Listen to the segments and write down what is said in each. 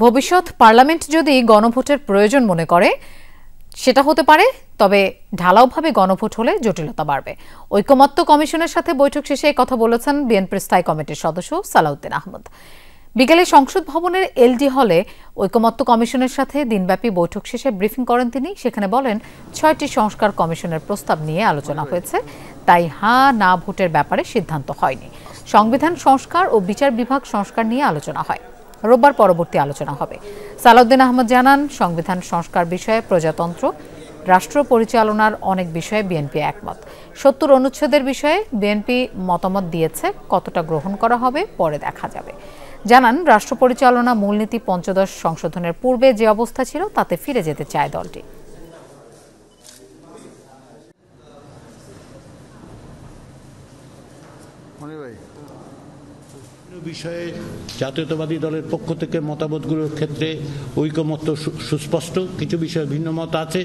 ভবিষ্যৎ পার্লামেন্ট যদি গণভোটের প্রয়োজন মনে করে সেটা হতে পারে, তবে ঢালাওভাবে গণভোট হলে জটিলতা বাড়বে। ঐকমত্য কমিশনের সাথে বৈঠক শেষে কথা বলেছেন বিএনপির স্থায়ী কমিটির সদস্য সালাউদ্দিন আহমদ। বিকেলে সংসদ ভবনের এলডি হলে ঐকমত্য কমিশনের সাথে দিনব্যাপী বৈঠক শেষে ব্রিফিং করেন তিনি। সেখানে বলেন 6টি সংস্কার কমিশনের প্রস্তাব নিয়ে আলোচনা হয়েছে, তাই হ্যাঁ না ভোটের ব্যাপারে সিদ্ধান্ত হয়নি। সংবিধান সংস্কার ও বিচার বিভাগ সংস্কার নিয়ে আলোচনা হয়, রোববার পরবর্তী আলোচনা হবে। সালাউদ্দিন আহমদ জানান, সংবিধান সংস্কার বিষয়ে প্রজাতন্ত্র, রাষ্ট্র পরিচালনার অনেক বিষয়ে বিএনপি একমত। 70 অনুচ্ছেদের বিষয়ে বিএনপি মতামত দিয়েছে, কতটা গ্রহণ করা হবে পরে দেখা যাবে। জানান, রাষ্ট্র পরিচালনা মূলনীতি পঞ্চদশ সংশোধনের পূর্বে যে অবস্থা ছিল তাতে ফিরে যেতে চায় দলটি। বিষয়ে জাতীয়তাবাদী দলের পক্ষ থেকে মতামতগুলোর ক্ষেত্রে ঐকমত্য সুস্পষ্ট, কিছু বিষয়ে ভিন্ন মত আছে,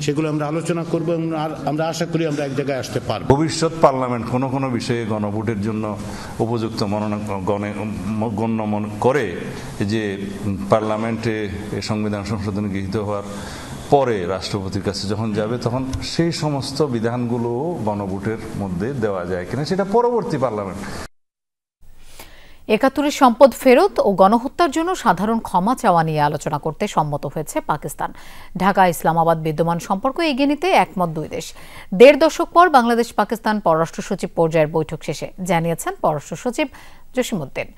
সেগুলো আমরা আলোচনা করব এবং আমরা আশা করি আমরা এক জায়গায় আসতে পারব। ভবিষ্যৎ পার্লামেন্ট কোনো কোনো বিষয়ে গণভোটের জন্য উপযুক্ত গণ্য মনে করে যে পার্লামেন্টে সংবিধান সংশোধন গৃহীত হওয়ার পরে রাষ্ট্রপতির কাছে যখন যাবে তখন সেই সমস্ত বিধানগুলো গণভোটের মধ্যে দেওয়া যায় কিনা সেটা পরবর্তী পার্লামেন্ট। ৭১ সম্পদ ফেরত ও গণহত্যার জন্য সাধারণ ক্ষমা চাওয়া নিয়ে আলোচনা করতে সম্মত হয়েছে পাকিস্তান। ঢাকা ইসলামাবাদ বিদ্যমান সম্পর্ক এগিয়ে নিতে একমত দুই দেশ। ১.৫ দশক পর বাংলাদেশ পাকিস্তান পররাষ্ট্র সচিব পর্যায়ের বৈঠক শেষে জানিয়েছেন পররাষ্ট্র সচিব জসিমউদ্দিন।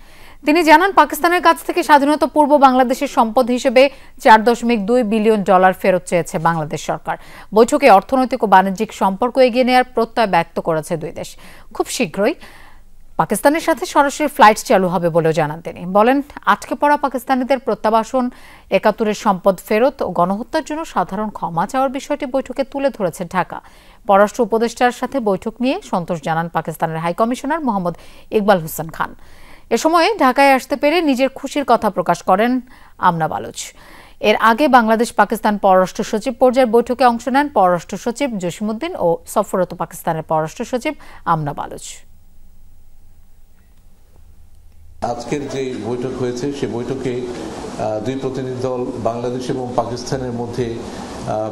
তিনি জানান, পাকিস্তানের কাছ থেকে স্বাধীনতা পূর্ব বাংলাদেশের সম্পদ হিসেবে $4.2 বিলিয়ন ফেরত চেয়েছে বাংলাদেশ সরকার। বৈঠকে অর্থনৈতিক ও বাণিজ্যিক সম্পর্ক এগিয়ে নেওয়ার প্রত্যয় ব্যক্ত করেছে দুই দেশ। খুব শীঘ্রই পাকিস্তানের সাথে সরাসরি ফ্লাইট চালু হবে বলেও জানান তিনি। বলেন, আটকে পড়া পাকিস্তানিদের প্রত্যাবাসন, ৭১ সম্পদ ফেরত ও গণহত্যার জন্য সাধারণ ক্ষমা চাওয়ার বিষয়টি বৈঠকে তুলে ধরেছে ঢাকা। পররাষ্ট্র উপদেষ্টার সাথে বৈঠক নিয়ে সন্তোষ জানান পাকিস্তানের হাই কমিশনার মোহাম্মদ ইকবাল হোসেন খান। এ সময় ঢাকায় আসতে পেরে নিজের খুশির কথা প্রকাশ করেন আমনা বালুচ। এর আগে বাংলাদেশ পাকিস্তান পররাষ্ট্র সচিব পর্যায়ের বৈঠকে অংশ নেন পররাষ্ট্র সচিব জসিমউদ্দিন ও সফররত পাকিস্তানের পররাষ্ট্র সচিব আমনা বালুচ। আজকের যে বৈঠক হয়েছে সে বৈঠকে দুই প্রতিনিধি দল বাংলাদেশ এবং পাকিস্তানের মধ্যে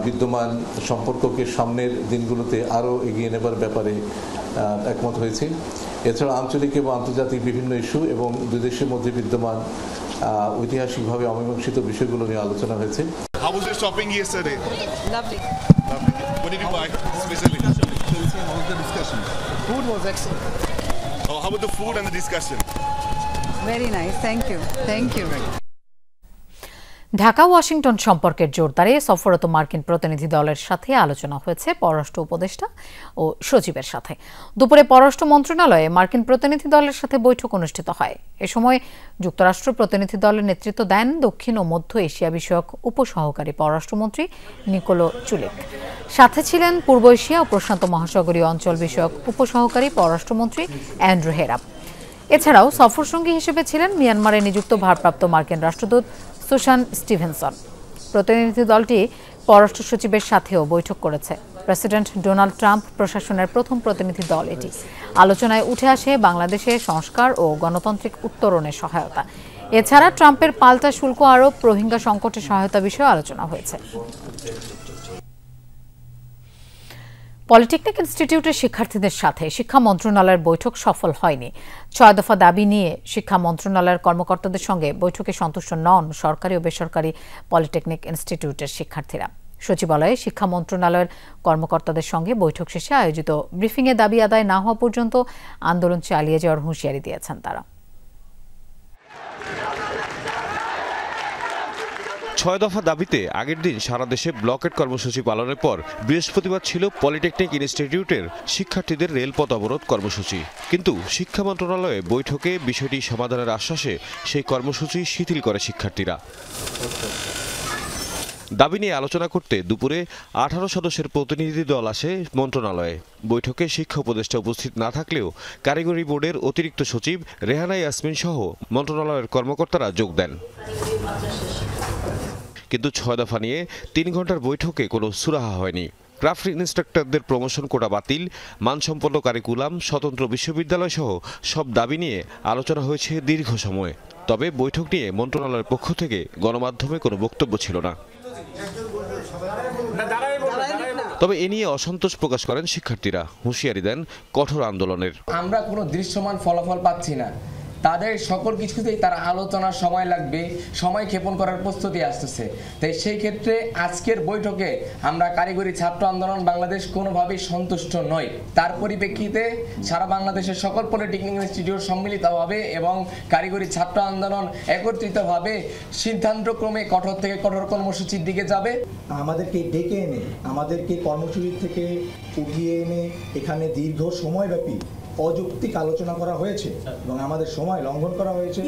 বিদ্যমান সম্পর্ককে সামনের দিনগুলোতে আরও এগিয়ে নেবার ব্যাপারে একমত হয়েছে। এছাড়া আঞ্চলিক এবং আন্তর্জাতিক বিভিন্ন ইস্যু এবং দুই দেশের মধ্যে বিদ্যমান ঐতিহাসিকভাবে অমীমাংসিত বিষয়গুলো নিয়ে আলোচনা হয়েছে। How was your shopping yesterday? Lovely. What did you buy specially? How was the discussion? Food was excellent. Oh, how about the food and the discussion? Very nice. Thank you. Thank you. Dhaka Washington সম্পর্কের জোরদারে সফররত মার্কিন প্রতিনিধি দলের সাথে আলোচনা হয়েছে পররাষ্ট্র উপদেষ্টা ও সচিবের সাথে। দুপুরে পররাষ্ট্র মন্ত্রণালয়ে মার্কিন প্রতিনিধি দলের সাথে বৈঠক অনুষ্ঠিত হয়। এ সময় যুক্তরাষ্ট্র প্রতিনিধি দলের নেতৃত্ব দেন দক্ষিণ ও মধ্য এশিয়া বিষয়ক উপসহকারী পররাষ্ট্রমন্ত্রী নিকোলো চুলিক। সাথে ছিলেন পূর্ব এশিয়া ও প্রশান্ত মহাসাগরীয় অঞ্চল বিষয়ক উপসহকারী পররাষ্ট্রমন্ত্রী অ্যান্ড্রু হেরাপ। এছাড়াও সফরসঙ্গী হিসেবে ছিলেন মিয়ানমারে নিযুক্ত ভারপ্রাপ্ত মার্কিন রাষ্ট্রদূত সুসান স্টিভেনসন। প্রতিনিধি দলটি পররাষ্ট্র সচিবের সাথেও বৈঠক করেছে। প্রেসিডেন্ট ডোনাল্ড ট্রাম্প প্রশাসনের প্রথম প্রতিনিধি দল এটি। আলোচনায় উঠে আসে বাংলাদেশে সংস্কার ও গণতান্ত্রিক উত্তরণের সহায়তা। এছাড়া ট্রাম্পের পাল্টা শুল্ক আরোপ, রোহিঙ্গা সংকটে সহায়তা বিষয়ে আলোচনা হয়েছে। পলিটেকনিক ইনস্টিটিউটের শিক্ষার্থীদের সাথে শিক্ষা মন্ত্রণালয়ের বৈঠক সফল হয়নি। ৬ দফা দাবি নিয়ে শিক্ষা মন্ত্রণালয়ের কর্মকর্তাদের সঙ্গে বৈঠকে সন্তুষ্ট নন সরকারি ও বেসরকারি পলিটেকনিক ইনস্টিটিউটের শিক্ষার্থীরা। সচিবালয়ে শিক্ষা মন্ত্রণালয়ের কর্মকর্তাদের সঙ্গে বৈঠক শেষে আয়োজিত ব্রিফিংয়ে দাবি আদায় না হওয়া পর্যন্ত আন্দোলন চালিয়ে যাওয়ার হুঁশিয়ারি দিয়েছেন তারা। ৬ দফা দাবিতে আগের দিন সারা দেশে ব্লকেট কর্মসূচি পালনের পর বৃহস্পতিবার ছিল পলিটেকনিক ইনস্টিটিউটের শিক্ষার্থীদের রেলপথ অবরোধ কর্মসূচি। কিন্তু শিক্ষা মন্ত্রণালয়ে বৈঠকে বিষয়টি সমাধানের আশ্বাসে সেই কর্মসূচি শিথিল করে শিক্ষার্থীরা। দাবি নিয়ে আলোচনা করতে দুপুরে 18 সদস্যের প্রতিনিধি দল আসে মন্ত্রণালয়ে। বৈঠকে শিক্ষা উপদেষ্টা উপস্থিত না থাকলেও কারিগরি বোর্ডের অতিরিক্ত সচিব রেহানা ইয়াসমিন সহ মন্ত্রণালয়ের কর্মকর্তারা যোগ দেন। কিন্তু ৬ দফা নিয়ে ৩ ঘন্টার বৈঠকে কোনো সুরাহা হয়নি। ক্রাফট ইন্সট্রাক্টরদের প্রমোশন কোটা বাতিল, মানসম্পন্ন কারিকুলাম, স্বতন্ত্র বিশ্ববিদ্যালয় সহ সব দাবি নিয়ে আলোচনা হয়েছে দীর্ঘ সময়। তবে বৈঠক নিয়ে মন্ত্রণালয়ের পক্ষ থেকে গণমাধ্যমে কোনো বক্তব্য ছিল না। তবে এ নিয়ে অসন্তোষ প্রকাশ করেন শিক্ষার্থীরা, হুঁশিয়ারি দেন কঠোর আন্দোলনের। আমরা কোনো দৃশ্যমান ফলাফল পাচ্ছি না, তাদের সকল কিছুতেই তারা আলোচনার সময় লাগবে, সময় ক্ষেপণ করার প্রস্তুতি আসতেছে। তাই সেই ক্ষেত্রে আজকের বৈঠকে আমরা কারিগরি ছাত্র আন্দোলন বাংলাদেশ কোনোভাবেই সন্তুষ্ট নই। তার পরিপ্রেক্ষিতে সারা বাংলাদেশের সকল পলিটেকনিক ইনস্টিটিউট সম্মিলিতভাবে এবং কারিগরি ছাত্র আন্দোলন একত্রিতভাবে সিদ্ধান্তক্রমে কঠোর থেকে কঠোর কর্মসূচির দিকে যাবে। আমাদেরকে ডেকে এনে, আমাদেরকে কর্মসূচি থেকে উঠিয়ে এনে এখানে দীর্ঘ সময়ব্যাপী অযৌক্তিক আলোচনা করা হয়েছে এবং আমাদের সময় লঙ্ঘন করা হয়েছে।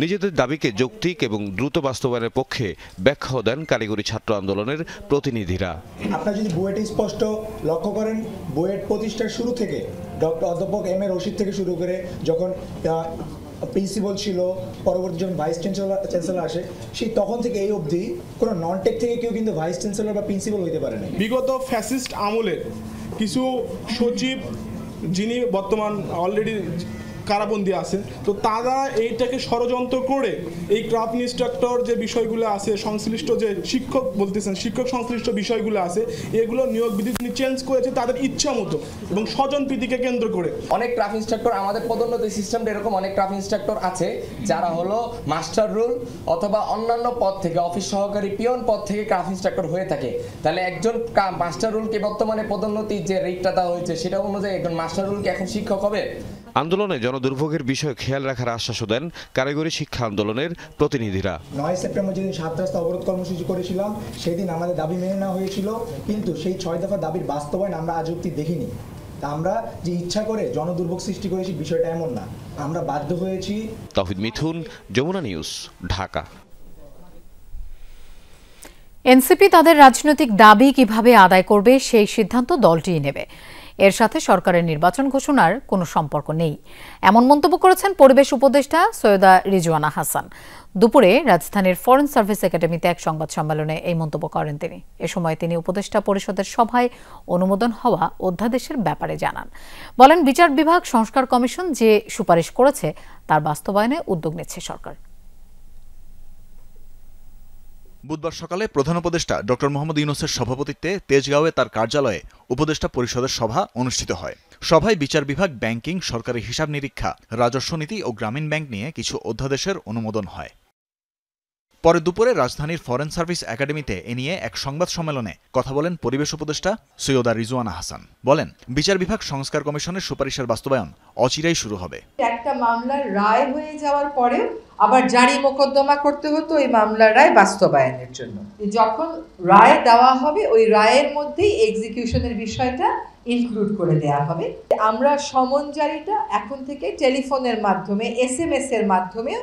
নিজেদের দাবিকে যৌক্তিক এবং দ্রুত বাস্তবায়নের পক্ষে ব্যাখ্যাও দেন কারিগরি ছাত্র আন্দোলনের প্রতিনিধিরা। আপনারা যদি বুয়েটে স্পষ্ট লক্ষ্য করেন, বুয়েট প্রতিষ্ঠার শুরু থেকে অধ্যাপক এম.এ. রশিদ থেকে শুরু করে যখন প্রিন্সিপাল ছিল, পরবর্তী যখন ভাইস চ্যান্সেলর আসে, সেই তখন থেকে এই অবধি কোনো নন টেক থেকে কেউ কিন্তু ভাইস চ্যান্সেলর বা প্রিন্সিপাল হইতে পারে না। বিগত ফ্যাসিস্ট আমলের কিছু সচিব যিনি বর্তমান অলরেডি কারাবন্দী আছেন, তো তারা এইটাকে ষড়যন্ত্র করে এই ক্রাফট ইন্সট্রাক্টর যে বিষয়গুলো আছে, সংশ্লিষ্ট যে শিক্ষক বলতেছেন, শিক্ষক সংশ্লিষ্ট বিষয়গুলো আছে, এগুলো নিয়োগ বিধি চেঞ্জ করেছে তাদের ইচ্ছা মতো এবং স্বজনপ্রীতিকে কেন্দ্র করে। অনেক ক্রাফট ইন্সট্রাক্টর, আমাদের পদোন্নতি সিস্টেমটা এরকম অনেক ক্রাফট ইন্সট্রাক্টর আছে যারা হলো মাস্টার রুল অথবা অন্যান্য পদ থেকে, অফিস সহকারী, পিয়ন পদ থেকে ক্রাফট ইন্সট্রাক্টর হয়ে থাকে। তাহলে একজন মাস্টার রুলকে বর্তমানে পদোন্নতির যে রেটটা দেওয়া হয়েছে সেটা অনুযায়ী একজন মাস্টার রুলকে এখন শিক্ষক হবে। আন্দোলনে জনদুর্ভোগের বিষয়ে খেয়াল রাখার আশ্বাসও দেন কারিগরি শিক্ষা আন্দোলনের প্রতিনিধিরা। 9 সেপ্টেম্বর যেদিন 7 রাস্তা অবরোধ কর্মসূচি করেছিলাম, সেদিন আমাদের দাবি মেনে নেওয়া হয়েছিল, কিন্তু সেই 6 দফা দাবির বাস্তবায়ন আমরা আজ অবধি দেখিনি। তা আমরা যে ইচ্ছা করে জনদুর্ভোগ সৃষ্টি করেছি বিষয়টা এমন না, আমরা বাধ্য হয়েছি। তাওহিদ মিথুন, যমুনা নিউজ, ঢাকা। এনসিপি তাদের রাজনৈতিক দাবি কিভাবে আদায় করবে সেই সিদ্ধান্ত দলটিই নেবে। এর সাথে সরকারের নির্বাচন ঘোষণার কোনো সম্পর্ক নেই, এমন মন্তব্য করেছেন পরিবেশ উপদেষ্টা সৈয়দা রিজওয়ানা হাসান। দুপুরে রাজধানীর ফরেন সার্ভিস একাডেমিতে এক সংবাদ সম্মেলনে এই মন্তব্য করেন তিনি। এ সময় তিনি উপদেষ্টা পরিষদের সভায় অনুমোদন হওয়া অধ্যাদেশের ব্যাপারে জানান। বলেন, বিচার বিভাগ সংস্কার কমিশন যে সুপারিশ করেছে তার বাস্তবায়নে উদ্যোগ নিচ্ছে সরকার। বুধবার সকালে প্রধান উপদেষ্টা ডক্টর মোহাম্মদ ইউনূসের সভাপতিত্বে তেজগাঁওয়ে তার কার্যালয়ে উপদেষ্টা পরিষদের সভা অনুষ্ঠিত হয়। সভায় বিচার বিভাগ, ব্যাংকিং, সরকারি হিসাব নিরীক্ষা, রাজস্ব নীতি ও গ্রামীণ ব্যাংক নিয়ে কিছু অধ্যাদেশের অনুমোদন হয়। পরে দুপুরে রাজধানীর ফরেন সার্ভিস একাডেমিতে এ নিয়ে এক সংবাদ সম্মেলনে কথা বলেন পরিবেশ উপদেষ্টা সৈয়দা রিজওয়ানা হাসান। বলেন, বিচার বিভাগ সংস্কার কমিশনের সুপারিশের বাস্তবায়ন অচিরেই শুরু হবে। একটা মামলার রায় হয়ে যাওয়ার পরে আবার জারি মোকদ্দমা করতে হতো ওই মামলার রায় বাস্তবায়নের জন্য। যখন রায় দেওয়া হবে ওই রায়ের মধ্যেই এক্সিকিউশনের বিষয়টা ইনক্লুড করে দেওয়া হবে। আমরা সমন জারিটা এখন থেকে টেলিফোনের মাধ্যমে, SMS এর মাধ্যমে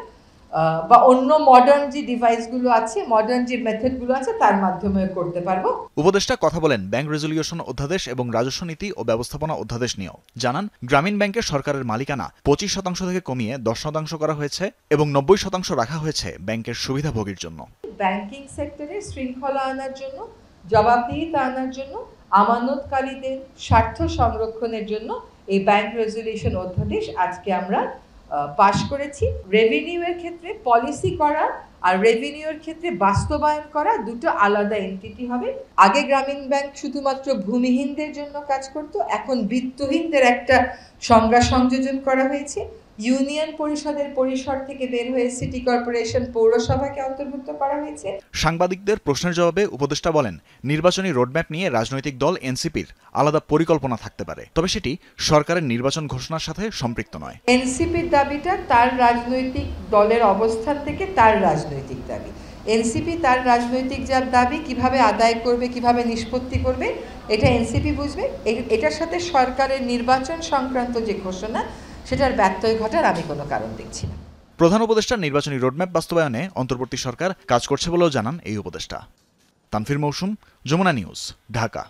বা অন্য মডার্ন যে ডিভাইসগুলো আছে, মডার্ন যে মেথডগুলো আছে তার মাধ্যমে করতে পারবো। উপদেষ্টা কথা বলেন ব্যাংক রেজুলিউশন অধ্যাদেশ এবং রাজস্ব নীতি ও ব্যবস্থাপনা অধ্যাদেশ নিয়েও। জানান, গ্রামীণ ব্যাংকে সরকারের মালিকানা 25% থেকে কমিয়ে 10% করা হয়েছে এবং 90% রাখা হয়েছে ব্যাংকের সুবিধাভোগীর জন্য। ব্যাংকিং সেক্টরে শৃঙ্খলা আনার জন্য, জবাবদিহিতা আনার জন্য, আমানতকারীদের স্বার্থ সংরক্ষণের জন্য এই ব্যাংক রেজুলিউশন অধ্যাদেশ আজকে আমরা পাশ করেছি। রেভিনিউয়ের ক্ষেত্রে পলিসি করা আর রেভিনিউয়ের ক্ষেত্রে বাস্তবায়ন করা দুটো আলাদা এন্টিটি হবে। আগে গ্রামীণ ব্যাংক শুধুমাত্র ভূমিহীনদের জন্য কাজ করত, এখন বিত্তহীনদের একটা সংজ্ঞা সংযোজন করা হয়েছে। ইউনিয়ন পরিষদের পরিসর থেকে বের হয়ে সিটি কর্পোরেশন, পৌরসভাকে অন্তর্ভুক্ত করা হয়েছে। সাংবাদিকদের প্রশ্নের জবাবে উপদেষ্টা বলেন, নির্বাচনী রোডম্যাপ নিয়ে রাজনৈতিক দল এনসিপির আলাদা পরিকল্পনা থাকতে পারে, তবে সেটি সরকারের নির্বাচন ঘোষণার সাথে সম্পৃক্ত নয়। এনসিপির দাবিটা তার রাজনৈতিক দলের অবস্থান থেকে তার রাজনৈতিক দাবি। এনসিপি তার রাজনৈতিক যার দাবি কিভাবে আদায় করবে, কিভাবে নিষ্পত্তি করবে, এটা এনসিপি বুঝবে। এটার সাথে সরকারের নির্বাচন সংক্রান্ত যে ঘোষণা সেটার ব্যত্যয় ঘটার আমি কোনো কারণ দেখছি না। প্রধান উপদেষ্টা নির্বাচনী রোডম্যাপ বাস্তবায়নে অন্তর্বর্তী সরকার কাজ করছে বলেও জানান এই উপদেষ্টা। তানফির মৌসুম, যমুনা নিউজ, ঢাকা।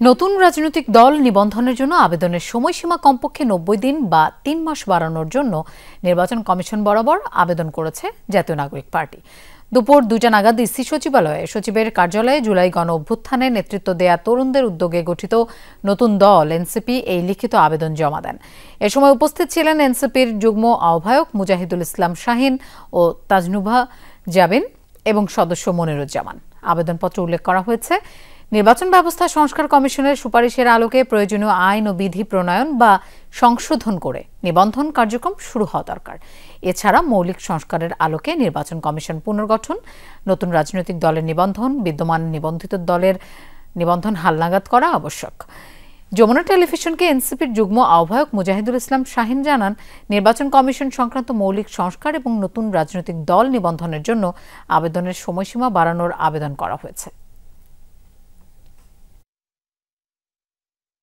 নতুন রাজনৈতিক দল নিবন্ধনের জন্য আবেদনের সময়সীমা কমপক্ষে 90 দিন বা 3 মাস বাড়ানোর জন্য নির্বাচন কমিশন বরাবর আবেদন করেছে জাতীয় নাগরিক পার্টি। দুপুর 2টা নাগাদ ইসি সচিবালয়ে সচিবের কার্যালয়ে জুলাই গণ অভ্যুত্থানে নেতৃত্ব দেয়া তরুণদের উদ্যোগে গঠিত নতুন দল এনসিপি এই লিখিত আবেদন জমা দেন। এ সময় উপস্থিত ছিলেন এনসিপির যুগ্ম আহ্বায়ক মুজাহিদুল ইসলাম শাহিন ও তাজনুভা জাবিন এবং সদস্য মনিরুজ্জামান। আবেদনপত্রে উল্লেখ করা হয়েছে, নির্বাচন ব্যবস্থা সংস্কার কমিশনের সুপারিশের আলোকে প্রয়োজনীয় আইন ও বিধি প্রণয়ন বা সংশোধন করে নিবন্ধন কার্যক্রম শুরু হওয়া দরকার। এছাড়া মৌলিক সংস্কারের আলোকে নির্বাচন কমিশন পুনর্গঠন, নতুন রাজনৈতিক দলের নিবন্ধন, বিদ্যমান নিবন্ধিত দলের নিবন্ধন হালনাগাদ করা আবশ্যক। যমুনা টেলিভিশনকে এনসিপির যুগ্ম আহ্বায়ক মুজাহিদুল ইসলাম শাহিন জানান, নির্বাচন কমিশন সংক্রান্ত মৌলিক সংস্কার এবং নতুন রাজনৈতিক দল নিবন্ধনের জন্য আবেদনের সময়সীমা বাড়ানোর আবেদন করা হয়েছে।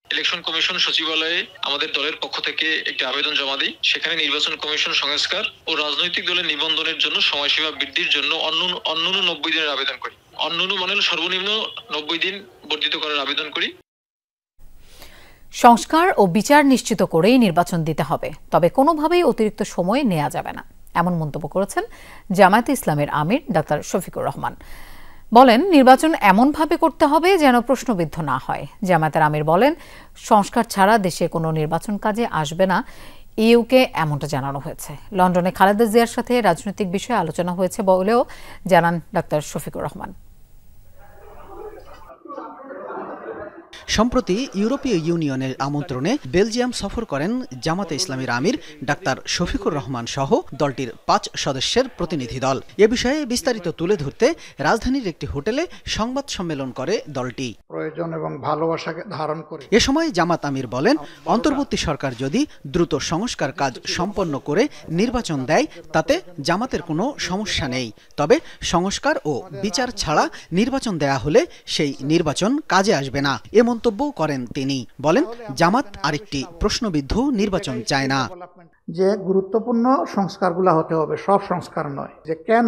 ইলেকশন কমিশন সচিবালয়ে আমাদের দলের পক্ষ থেকে একটি আবেদন জমা দিই। সেখানে নির্বাচন কমিশন সংস্কার ও রাজনৈতিক দলের নিবন্ধনের জন্য সময়সীমা বৃদ্ধির জন্য অন্যান্য 90 দিনের আবেদন করি। অন্যান্য মানে সর্বনিম্ন 90 দিন বর্ধিত করার আবেদন করি। সংস্কার ও বিচার নিশ্চিত করেই নির্বাচন দিতে হবে, তবে কোনোভাবেই অতিরিক্ত সময় নেওয়া যাবে না, এমন মন্তব্য করেছেন জামায়াতে ইসলামের আমির ডাক্তার শফিকুর রহমান। বলেন, নির্বাচন এমনভাবে করতে হবে যেন প্রশ্নবিদ্ধ না হয়। জামায়াতের আমির বলেন, সংস্কার ছাড়া দেশে কোনো নির্বাচন কাজে আসবে না, ইউকে এমনটা জানানো হয়েছে। লন্ডনে খালেদা জিয়ার সাথে রাজনৈতিক বিষয়ে আলোচনা হয়েছে বলেও জানান ডাক্তার শফিকুর রহমান। সম্প্রতি ইউরোপীয় ইউনিয়নের আমন্ত্রণে বেলজিয়াম সফর করেন জামাতে ইসলামীর আমির ডাক্তার শফিকুর রহমান সহ দলটির 5 সদস্যের প্রতিনিধি দল। এ বিষয়ে বিস্তারিত তুলে ধরতে রাজধানীর একটি হোটেলে সংবাদ সম্মেলন করে দলটি। প্রয়োজন এবং ভালোবাসাকে ধারণ করে এ সময় জামাত আমির বলেন, অন্তর্বর্তী সরকার যদি দ্রুত সংস্কার কাজ সম্পন্ন করে নির্বাচন দেয় তাতে জামাতের কোনো সমস্যা নেই, তবে সংস্কার ও বিচার ছাড়া নির্বাচন দেয়া হলে সেই নির্বাচন কাজে আসবে না। এ মন্তব্য করেন তিনি। বলেন, জামাত আরেকটি প্রশ্নবিদ্ধ নির্বাচন চায় না। যে গুরুত্বপূর্ণ সংস্কারগুলো হতে হবে, সব সংস্কার নয়। যে কেন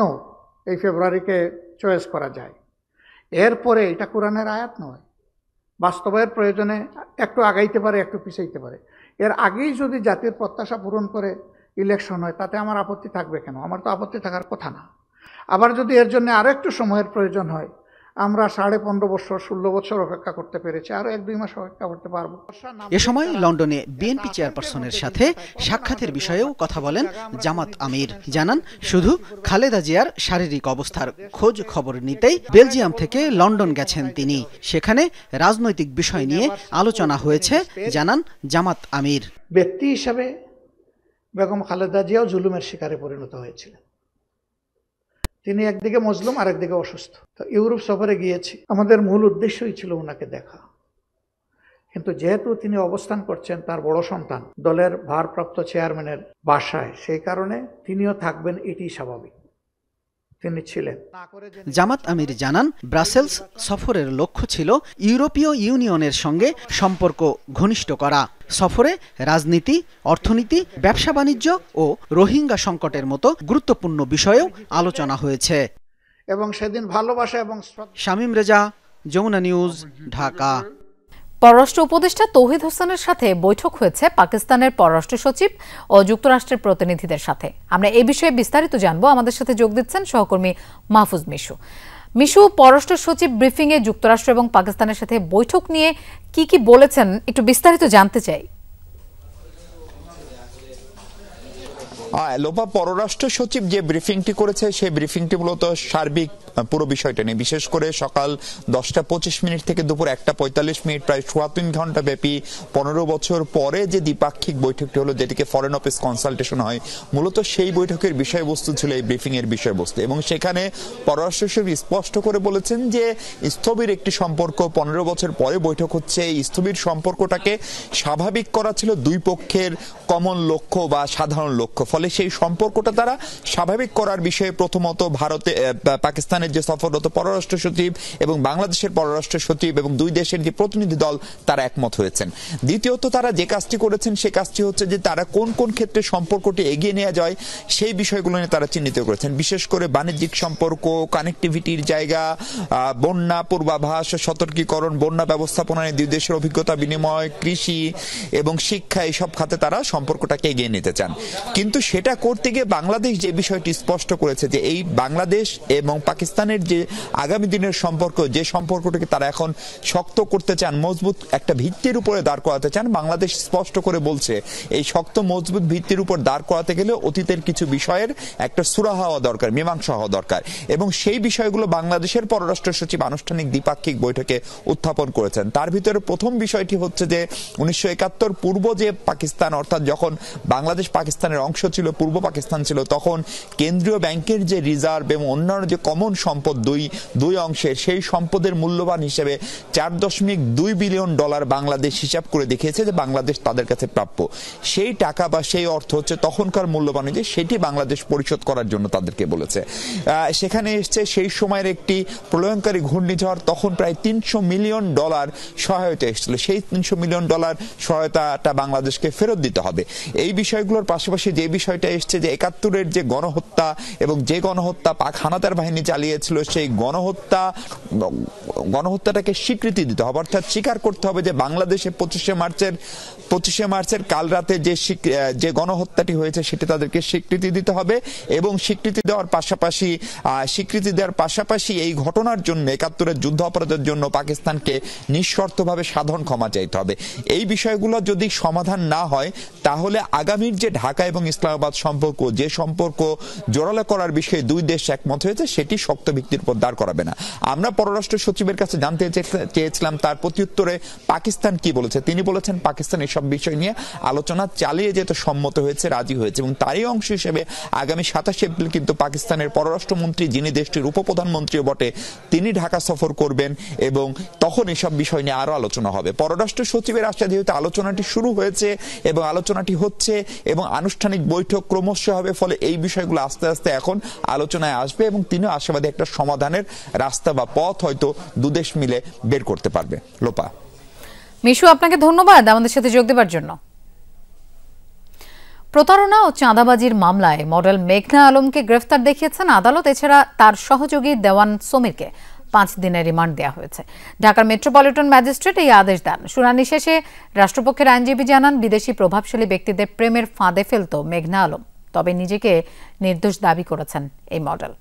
এই ফেব্রুয়ারিকে চয়েস করা যায়, এরপরে এটা কোরআনের আয়াত নয়, বাস্তবায়নের প্রয়োজনে একটু আগাইতে পারে, একটু পিছাইতে পারে। এর আগেই যদি জাতির প্রত্যাশা পূরণ করে ইলেকশন হয় তাতে আমার আপত্তি থাকবে কেন? আমার তো আপত্তি থাকার কথা না। আবার যদি এর জন্য আরও একটু সময়ের প্রয়োজন হয়, আমরা 15.5 বছর 16 বছর অপেক্ষা করতে পেরেছি, আরো 1-2 মাস অপেক্ষা করতে পারবো। এ সময় লন্ডনে বিএনপি চেয়ারপারসনের সাথে সাক্ষাতের বিষয়েও কথা বলেন জামাত আমির। জানান, শুধু খালেদা জিয়ার শারীরিক অবস্থার খোঁজ খবর নিতেই বেলজিয়াম থেকে লন্ডন গেছেন তিনি। সেখানে রাজনৈতিক বিষয় নিয়ে আলোচনা হয়েছে, জানান জামাত আমির। ব্যক্তি হিসাবে বেগম খালেদা জিয়াও জুলুমের শিকারে পরিণত হয়েছিলেন। তিনি একদিকে মজলুম, আরেকদিকে অসুস্থ। তো ইউরোপ সফরে গিয়েছি, আমাদের মূল উদ্দেশ্যই ছিল ওনাকে দেখা। কিন্তু যেহেতু তিনি অবস্থান করছেন তার বড় সন্তান দলের ভারপ্রাপ্ত চেয়ারম্যানের বাসায়, সেই কারণে তিনিও থাকবেন, এটি স্বাভাবিক। তিনি ছিলেন। জামাত আমির জানান, ব্রাসেলস সফরের লক্ষ্য ছিল ইউরোপীয় ইউনিয়নের সঙ্গে সম্পর্ক ঘনিষ্ঠ করা। সফরে রাজনীতি, অর্থনীতি, ব্যবসা বাণিজ্য ও রোহিঙ্গা সংকটের মতো গুরুত্বপূর্ণ বিষয়েও আলোচনা হয়েছে। এবং সেদিন ভালোবাসা এবং শামীম রেজা, যমুনা নিউজ, ঢাকা। পররাষ্ট্র উপদেষ্টা তৌহিদ হোসেনের সাথে বৈঠক হয়েছে পাকিস্তানের পররাষ্ট্র সচিব ও যুক্তরাষ্ট্রের প্রতিনিধিদের সাথে। আমরা এই বিষয়ে বিস্তারিত জানবো। আমাদের সাথে যোগ দিচ্ছেন সহকর্মী মাহফুজ মিশু। মিশু, পররাষ্ট্র সচিব ব্রিফিংয়ে যুক্তরাষ্ট্র এবং পাকিস্তানের সাথে বৈঠক নিয়ে কি বলেছেন, একটু বিস্তারিত জানতে চাই। লোপা, পররাষ্ট্র সচিব যে ব্রিফিংটি করেছে সেই ব্রিফিংটি মূলত সার্বিক পুরো বিষয়টা নিয়ে, বিশেষ করে সকাল 10:25 থেকে দুপুর 1:45, প্রায় 3 ঘন্টা ব্যাপী 15 বছর পরে যে দ্বিপাক্ষিক বৈঠকটি হলো, যেটিকে ফরেন অফিস কনসালটেশন হয়, মূলত সেই বৈঠকের বিষয়বস্তু ছিল এই ব্রিফিং এর বিষয়বস্তু। এবং সেখানে পররাষ্ট্র সচিব স্পষ্ট করে বলেছেন যে স্থবির একটি সম্পর্ক 15 বছর পরে বৈঠক হচ্ছে, এই স্থবির সম্পর্কটাকে স্বাভাবিক করা ছিল দুই পক্ষের কমন লক্ষ্য বা সাধারণ লক্ষ্য। ফলে সেই সম্পর্কটা তারা স্বাভাবিক করার বিষয়ে প্রথমত পাকিস্তানের যে সফররত পররাষ্ট্র সচিব এবং বাংলাদেশের পররাষ্ট্র সচিব এবং দুই দেশের যে প্রতিনিধি দল তারা একমত হয়েছেন। দ্বিতীয়ত তারা যে কাজটি করেছেন সে কাজটি হচ্ছে যে তারা কোন কোন ক্ষেত্রে সম্পর্কটি এগিয়ে নেওয়া যায় সেই বিষয়গুলো নিয়ে তারা চিহ্নিত করেছেন, বিশেষ করে বাণিজ্যিক সম্পর্ক, কানেক্টিভিটির জায়গা, বন্যা পূর্বাভাস, সতর্কীকরণ, বন্যা ব্যবস্থাপনায় দুই দেশের অভিজ্ঞতা বিনিময়, কৃষি এবং শিক্ষা, এইসব খাতে তারা সম্পর্কটাকে এগিয়ে নিতে চান। কিন্তু সেটা করতে গিয়ে বাংলাদেশ যে বিষয়টি স্পষ্ট করেছে যে এই বাংলাদেশ এবং পাকিস্তানের যে আগামী দিনের সম্পর্ক, যে সম্পর্কটাকে তারা এখন শক্ত করতে চান, মজবুত একটা ভিত্তির উপরে দাঁড় করাতে চান, বাংলাদেশ স্পষ্ট করে বলছে এই শক্ত মজবুত ভিত্তির উপর দাঁড় করাতে গেলে অতীতের কিছু বিষয়ের একটা সুরাহা হওয়া দরকার, মীমাংসা হওয়া দরকার এবং সেই বিষয়গুলো বাংলাদেশের পররাষ্ট্র সচিব আনুষ্ঠানিক দ্বিপাক্ষিক বৈঠকে উত্থাপন করেছেন। তার ভিতরে প্রথম বিষয়টি হচ্ছে যে 1971 পূর্ব যে পাকিস্তান, অর্থাৎ যখন বাংলাদেশ পাকিস্তানের অংশ ছিল, পূর্ব পাকিস্তান ছিল, তখন কেন্দ্রীয় ব্যাংকের যে রিজার্ভ এবং অন্যান্য যে কমন সম্পদ দুই অংশের, সেই সম্পদের মূল্যবান হিসেবে $4.2 বিলিয়ন বাংলাদেশ হিসাব করে দেখিয়েছে যে বাংলাদেশ তাদের কাছে প্রাপ্য। সেই টাকা বা সেই অর্থ হচ্ছে তখনকার মূল্যবান, যে সেটি বাংলাদেশ পরিশোধ করার জন্য তাদেরকে বলেছে। সেখানে এসছে সেই সময়ের একটি প্রলয়ঙ্কারী ঘূর্ণিঝড়, তখন প্রায় $300 মিলিয়ন সহায়তা এসেছিল। সেই $300 মিলিয়ন সহায়তাটা বাংলাদেশকে ফেরত দিতে হবে। এই বিষয়গুলোর পাশাপাশি যে বিষয়টা এসছে যে 71-এর যে গণহত্যা এবং যে গণহত্যা পাক হানাদার বাহিনী চালিয়েছিল, সেই গণহত্যাটাকে স্বীকৃতি দিতে হবে, অর্থাৎ স্বীকার করতে হবে যে বাংলাদেশে 25শে মার্চের কাল রাতে যে গণহত্যাটি হয়েছে সেটি তাদেরকে স্বীকৃতি দিতে হবে এবং স্বীকৃতি দেওয়ার পাশাপাশি এই ঘটনার জন্য, 71-এর যুদ্ধ অপরাধের জন্য পাকিস্তানকে নিঃশর্তভাবে সাধারণ ক্ষমা চাইতে হবে। এই বিষয়গুলো যদি সমাধান না হয় তাহলে আগামীর যে ঢাকা এবং ইসলামাবাদ সম্পর্ক, যে সম্পর্ক জোরালো করার বিষয়ে দুই দেশ একমত হয়েছে, সেটি শক্ত ভিত্তির উপর দাঁড় করাবে না। আমরা পররাষ্ট্র সচিবের কাছে জানতে চেয়েছিলাম তার প্রত্যুত্তরে পাকিস্তান কি বলেছে। তিনি বলেছেন পাকিস্তান এসব বিষয় নিয়ে আলোচনা চালিয়ে যেতে সম্মত হয়েছে, রাজি হয়েছে এবং তারই অংশ হিসেবে আগামী 27 এপ্রিল কিন্তু পাকিস্তানের পররাষ্ট্রমন্ত্রী, যিনি দেশটির উপপ্রধানমন্ত্রীও বটে, তিনি ঢাকা সফর করবেন এবং তখন এসব বিষয় নিয়ে আরো আলোচনা হবে। পররাষ্ট্র সচিবের আশা যেহেতু আলোচনাটি শুরু হয়েছে এবং আলোচনাটি হচ্ছে এবং আনুষ্ঠানিক বৈঠক ক্রমশ হবে, ফলে এই বিষয়গুলো আস্তে আস্তে এখন আলোচনায় আসবে এবং তিনিও আশাবাদী একটা সমাধানের রাস্তা বা পথ হয়তো দুদেশ মিলে বের করতে পারবে। লোপা। মিশু, আপনাকে ধন্যবাদ আমাদের সাথে যোগ দেওয়ার জন্য। প্রতারণা ও চাঁদাবাজির মামলায় মডেল মেঘনা আলমকে গ্রেফতার দেখিয়েছেন আদালত। এছাড়া তার সহযোগী দেওয়ান সমীরকে 5 দিনের রিমান্ড দেওয়া হয়েছে। ঢাকার মেট্রোপলিটন ম্যাজিস্ট্রেট এই আদেশ দেন। শুনানি শেষে রাষ্ট্রপক্ষের আইনজীবী জানান, বিদেশি প্রভাবশালী ব্যক্তিদের প্রেমের ফাঁদে ফেলত মেঘনা আলম, তবে নিজেকে নির্দোষ দাবি করেছেন এই মডেল।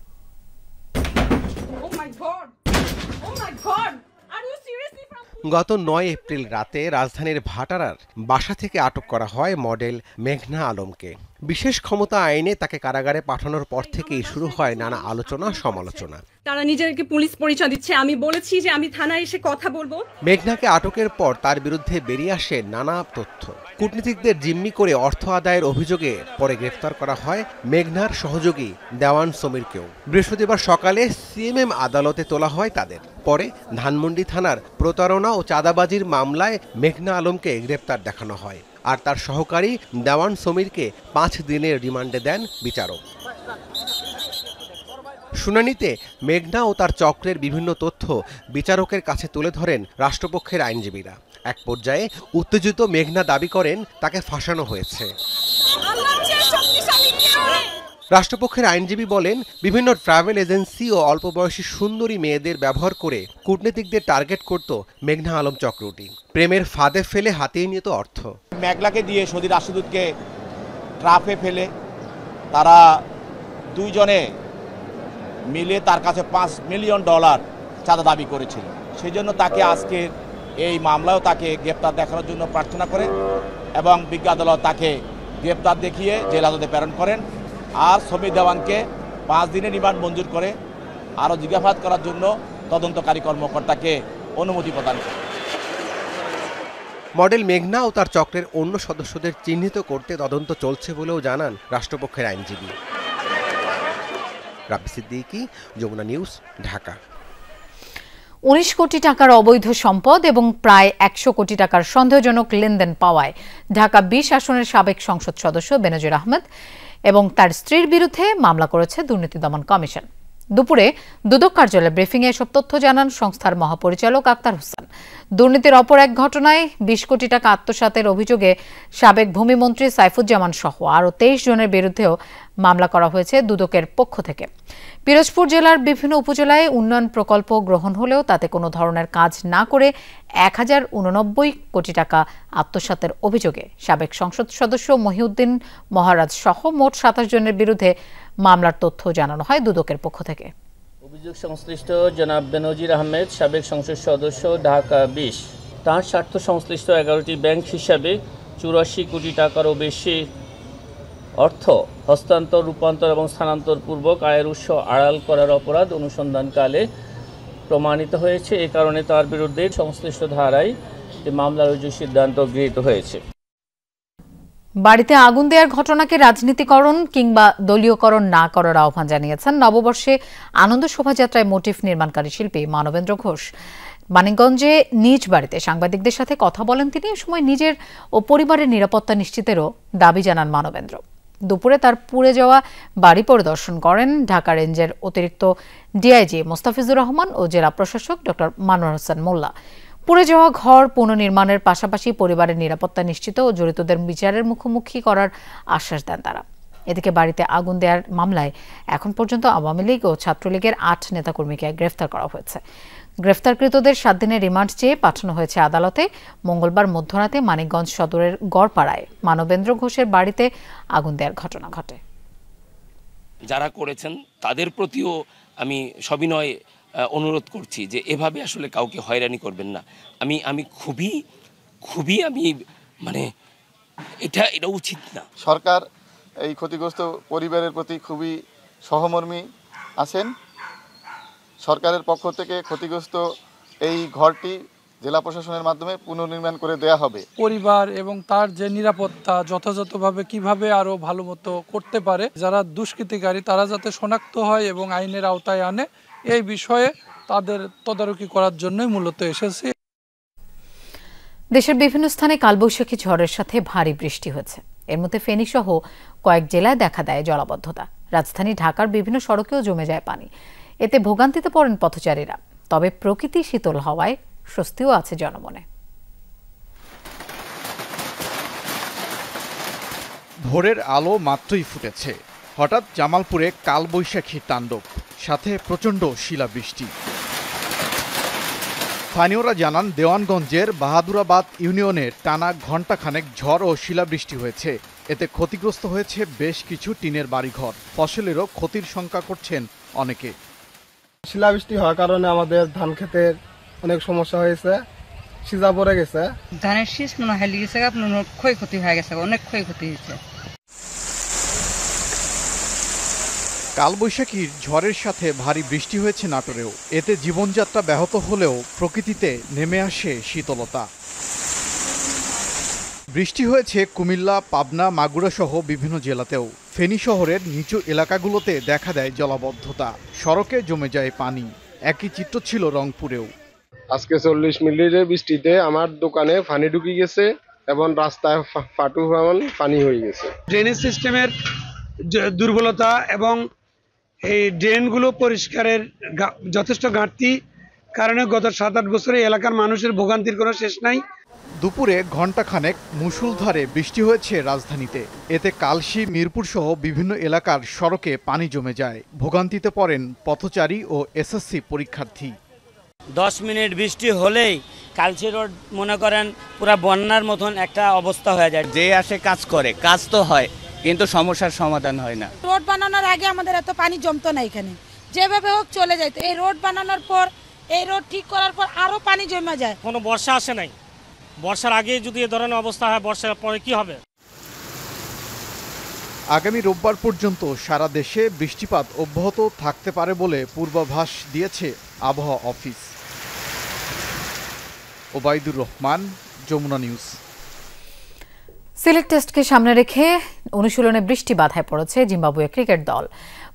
গত 9 এপ্রিল রাতে রাজধানীর ভাটারার বাসা থেকে আটক করা হয় মডেল মেঘনা আলমকে। বিশেষ ক্ষমতা আইনে তাকে কারাগারে পাঠানোর পর থেকেই শুরু হয় নানা আলোচনা সমালোচনা। তারা নিজেদেরকে পুলিশ পরিচয় দিচ্ছে, আমি বলেছি যে আমি থানায় এসে কথা বলবো। মেঘনাকে আটকের পর তার বিরুদ্ধে বেরিয়ে আসে নানা তথ্য। কূটনীতিকদের জিম্মি করে অর্থ আদায়ের অভিযোগে পরে গ্রেফতার করা হয় মেঘনার সহযোগী দেওয়ান সমীরকেও। বৃহস্পতিবার সকালে সিএমএম আদালতে তোলা হয় তাদের। পরে ধানমন্ডি থানার প্রতারণা ও চাঁদাবাজির মামলায় মেঘনা আলমকে গ্রেফতার দেখানো হয় আর তার সহকারী দেওয়ান সমীরকে 5 দিনের রিমান্ডে দেন বিচারক। শুনানিতে মেঘনা ও তার চক্রের বিভিন্ন তথ্য বিচারকের কাছে তুলে ধরেন রাষ্ট্রপক্ষের আইনজীবীরা। এক পর্যায়ে উত্তেজিত মেঘনা দাবি করেন তাকে ফাঁসানো হয়েছে। রাষ্ট্রপক্ষের আইনজীবী বলেন, বিভিন্ন ট্রাভেল এজেন্সি ও অল্প বয়সী সুন্দরী মেয়েদের ব্যবহার করে কূটনীতিকদের টার্গেট করত মেঘনা আলম চক্রটি। প্রেমের ফাঁদে ফেলে হাতিয়ে নিত অর্থ। মেঘলাকে দিয়ে সৌদি রাষ্ট্রদূতকে ট্রাপে ফেলে তারা দুইজনে মিলে তার কাছে $5 মিলিয়ন চাঁদা দাবি করেছিল। সেই জন্য তাকে আজকে এই মামলায়ও তাকে গ্রেপ্তার দেখানোর জন্য প্রার্থনা করে এবং বিজ্ঞ আদালত তাকে গ্রেপ্তার দেখিয়ে জেল আদালতে প্রেরণ করেন। আর সমীর দেওয়ানকে 5 দিনের রিমান্ড মঞ্জুর করে আরও জিজ্ঞাসাবাদ করার জন্য তদন্তকারী কর্মকর্তাকে অনুমতি প্রদান করে। মডেল মেঘনা ও তার চক্রের অন্য সদস্যদের চিহ্নিত করতে তদন্ত চলছে বলেও জানান রাষ্ট্রপক্ষের আইনজীবী। রাব্বি সিদ্দিকী, যমুনা নিউজ, ঢাকা। 19 কোটি টাকার অবৈধ সম্পদ এবং প্রায় 100 কোটি টাকার সন্দেহজনক লেনদেন পাওয়ায় ঢাকা 20 আসনের সাবেক সংসদ সদস্য বেনজির আহমেদ এবং তার স্ত্রীর বিরুদ্ধে মামলা করেছে দুর্নীতি দমন কমিশন। দুপুরে দুদক কার্যালয়ে ব্রিফিংয়ে এসব তথ্য জানান সংস্থার মহাপরিচালক আক্তার হোসেন। দুর্নীতির অপর এক ঘটনায় ২০ কোটি টাকা আত্মসাতের অভিযোগে সাবেক ভূমিমন্ত্রী সাইফুজ্জামান সহ আরও ২৩ জনের বিরুদ্ধেও মামলা করা হয়েছে দুদকের পক্ষ থেকে। পিরোজপুর জেলার বিভিন্ন উপজেলায় উন্নয়ন প্রকল্প গ্রহণ হলেও তাতে কোনো ধরনের কাজ না করে ১,০৮৯ কোটি টাকা আত্মসাতের অভিযোগে সাবেক সংসদ সদস্য মহিউদ্দিন মহারাজ সহ মোট ২৭ জনের বিরুদ্ধে মামলার তথ্য জানানো হয় দুদকের পক্ষ থেকে। অভিযোগ সংশ্লিষ্ট জনাব বেনজির আহমেদ, সাবেক সংসদ সদস্য, ঢাকা ২০, তার স্বার্থ সংশ্লিষ্ট ১১টি ব্যাংক হিসাবে ৮৪ কোটি টাকারও বেশি অর্থ হস্তান্তর, রূপান্তর এবং স্থানান্তর পূর্বক আয়ের উৎস আড়াল করার অপরাধ অনুসন্ধানকালে প্রমাণিত হয়েছে। এ কারণে তার বিরুদ্ধে সংশ্লিষ্ট ধারায় মামলা রুজুর সিদ্ধান্ত গৃহীত হয়েছে। বাড়িতে আগুন দেওয়ার ঘটনাকে রাজনীতিকরণ কিংবা দলীয়করণ না করার আহ্বান জানিয়েছেন নববর্ষে আনন্দ শোভাযাত্রায় মোটিফ নির্মাণকারী শিল্পী মানবেন্দ্র ঘোষ। মানিকগঞ্জে নিজ বাড়িতে সাংবাদিকদের সাথে কথা বলেন তিনি। এ সময় নিজের ও পরিবারের নিরাপত্তা নিশ্চিতেরও দাবি জানান মানবেন্দ্র। দুপুরে তার পুড়ে যাওয়া বাড়ি পরিদর্শন করেন ঢাকা রেঞ্জের অতিরিক্ত ডিআইজি মোস্তাফিজুর রহমান ও জেলা প্রশাসক ডক্টর মানোয়ার হোসেন মোল্লা। পুড়ে যাওয়া ঘর পুনর্নির্মাণের পাশাপাশি পরিবারের নিরাপত্তা নিশ্চিত ও জড়িতদের বিচারের মুখোমুখি করার আশ্বাস দেন তারা। এদিকে বাড়িতে আগুন দেওয়ার মামলায় এখন পর্যন্ত আওয়ামী লীগ ও ছাত্রলীগের ৮ নেতাকর্মীকে গ্রেফতার করা হয়েছে। গ্রেফতারকৃতদের ৭ দিনের রিমান্ড চেয়ে পাঠানো হয়েছে আদালতে। মঙ্গলবার মধ্যরাতে মানিকগঞ্জ সদরের গড়পাড়ায় মানবেন্দ্র ঘোষের বাড়িতে আগুন দেওয়ার ঘটনা ঘটে। যারা করেছেন তাদের প্রতিও আমি সবিনয় অনুরোধ করছি যে এভাবে আসলে কাউকে হয়রানি করবেন না। আমি খুবই আমি মানে এটা উচিত না। সরকার এই ক্ষতিগ্রস্ত পরিবারের প্রতি খুবই সহমর্মী আছেন। সরকারের পক্ষ থেকে ক্ষতিগ্রস্ত এই ঘরটি জেলা প্রশাসনের মাধ্যমে পুনর্নির্মাণ করে দেয়া হবে। পরিবার এবং তার যে নিরাপত্তা যথাযথভাবে কিভাবে আরো ভালো মতো করতে পারে, যারা দুষ্কৃতিকারী তারা যাতে শনাক্ত হয় এবং আইনের আওতায় আনে, এই বিষয়ে তাদের তদারকি করার জন্যই মূলত এসেছি। দেশের বিভিন্ন স্থানে কালবৈশাখী ঝড়ের সাথে ভারী বৃষ্টি হয়েছে। এর মধ্যে ফেনী সহ কয়েক জেলায় দেখা দেয় জলাবদ্ধতা। রাজধানী ঢাকার বিভিন্ন সড়কেও জমে যায় পানি। এতে ভোগান্তিতে পড়েন পথচারীরা। তবে প্রকৃতি শীতল হওয়ায় স্বস্তিও আছে জনমনে। ভোরের আলো মাত্রই ফুটেছে, হঠাৎ জামালপুরে কালবৈশাখী তাণ্ডব, সাথে প্রচণ্ড শিলাবৃষ্টি। স্থানীয়রা জানান দেওয়ানগঞ্জের বাহাদুরাবাদ ইউনিয়নের টানা ঘণ্টাখানেক ঝড় ও শিলাবৃষ্টি হয়েছে। এতে ক্ষতিগ্রস্ত হয়েছে বেশ কিছু টিনের বাড়িঘর। ফসলেরও ক্ষতির শঙ্কা করছেন অনেকে। শিলাবৃষ্টি হওয়ার কারণে আমাদের ধান ক্ষেতের অনেক সমস্যা হয়েছে, সিজা পড়ে গেছে, ধানের শীষ মনে হয় হেলে গেছে, ক্ষয়ক্ষতি হয়ে গেছে, অনেক ক্ষয়ক্ষতি হয়েছে। কালবৈশাখীর ঝড়ের সাথে ভারী বৃষ্টি হয়েছে নাটোরেও। এতে জীবনযাত্রা ব্যাহত হলেও প্রকৃতিতে নেমে আসে শীতলতা। বৃষ্টি হয়েছে কুমিল্লা, পাবনা, মাগুরা সহ বিভিন্ন জেলাতেও। ফেনী শহরের নিচু এলাকাগুলোতে দেখা দেয় জলাবদ্ধতা, সড়কে জমে যায় পানি। একই চিত্র ছিল রংপুরেও। আজকে 40 মিনিটের বৃষ্টিতে আমার দোকানে পানি ঢুকে গেছে এবং রাস্তায় ফাটু পানি হয়ে গেছে। ড্রেনেজ সিস্টেমের দুর্বলতা এবং এই ড্রেনগুলো পরিষ্কারের যথেষ্ট ঘাটতি কারণে গত 7-8 বছরে এলাকার মানুষের ভোগান্তির কোনো শেষ নাই। দুপুরে ঘণ্টাখানেক মুষলধারে বৃষ্টি হয়েছে রাজধানীতে। এতে কালশী, মিরপুর সহ বিভিন্ন এলাকার সড়কে পানি জমে যায়। ভোগান্তিতে পড়েন পথচারী ও এসএসসি পরীক্ষার্থী। 10 মিনিট বৃষ্টি হলেই কালশী রোড মনে করেন পুরো বন্যার মতন একটা অবস্থা হয়ে যায়। যে আসে কাজ করে, কাজ তো হয় কিন্তু সমস্যার সমাধান হয় না। রোড বানানোর আগে আমাদের এত পানি জমতো না, এখানে যেভাবে হোক চলে যায়। এই রোড বানানোর পর, এই রোড ঠিক করার পর আরো পানি জমে যায়। কোনো বর্ষা আসে নাই, বর্ষার আগে যদি এ ধরনের অবস্থা হয়, বর্ষার পরে কি হবে? আগামী রোববার পর্যন্ত সারা দেশে বৃষ্টিপাত অব্যাহত থাকতে পারে বলে পূর্বাভাস দিয়েছে আবহাওয়া অফিস। ওবায়দুর রহমান, যমুনা নিউজ। সিলেট টেস্টকে সামনে রেখে অনুশীলনে বৃষ্টি বাধায় পড়েছে জিম্বাবুয়ে ক্রিকেট দল।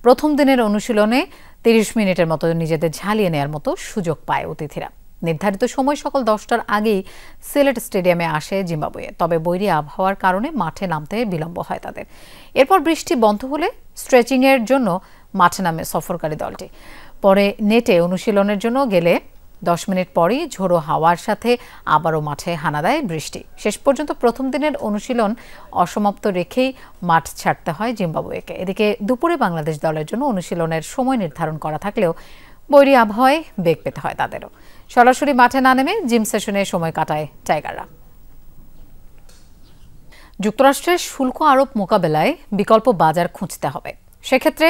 প্রথম দিনের অনুশীলনে 30 মিনিটের মতো নিজেদের ঝালিয়ে নেওয়ার মতো সুযোগ পায় অতিথিরা। নির্ধারিত সময় সকাল 10টার আগেই সিলেট স্টেডিয়ামে আসে জিম্বাবুয়ে। তবে বৈরী আবহাওয়ার কারণে মাঠে নামতে বিলম্ব হয় তাদের। এরপর বৃষ্টি বন্ধ হলে স্ট্রেচিংয়ের জন্য মাঠে নামে সফরকারী দলটি। পরে নেটে অনুশীলনের জন্য গেলে 10 মিনিট পরই ঝোড়ো হাওয়ার সাথে আবারও মাঠে হানা দেয় বৃষ্টি। শেষ পর্যন্ত প্রথম দিনের অনুশীলন অসমাপ্ত রেখেই মাঠ ছাড়তে হয় জিম্বাবুয়েকে। এদিকে দুপুরে বাংলাদেশ দলের জন্য অনুশীলনের সময় নির্ধারণ করা থাকলেও বৈরী আবহাওয়ায় বেগ পেতে হয় তাদেরও। সরাসরি মাঠে না নেমে জিম সেশনে সময় কাটায় টাইগাররা। যুক্তরাষ্ট্রের শুল্ক আরোপ মোকাবেলায় বিকল্প বাজার খুঁজতে হবে। সেক্ষেত্রে